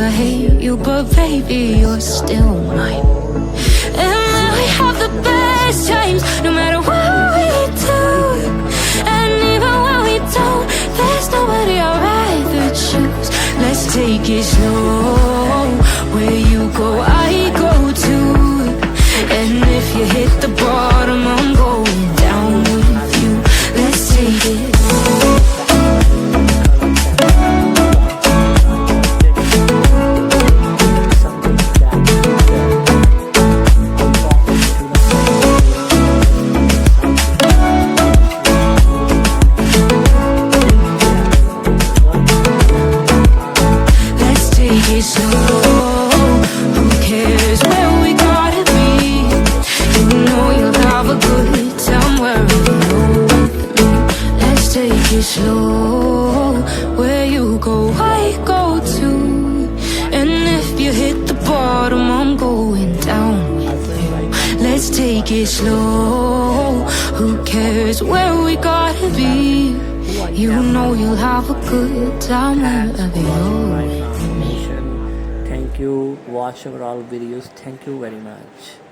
I hate you, but baby, you're still mine. And we have the best times, no matter what we do. And even when we don't, there's nobody I'd rather choose. Let's take it slow. Where you go, I go too. And if you hit the bottom, I'm going down with you. Let's take it. Slow, where you go, I go too. And if you hit the bottom, I'm going down with you. Let's take it slow. Who cares where we gotta be? You know you'll have a good time wherever you're. Thank you. Watch our all videos. Thank you very much.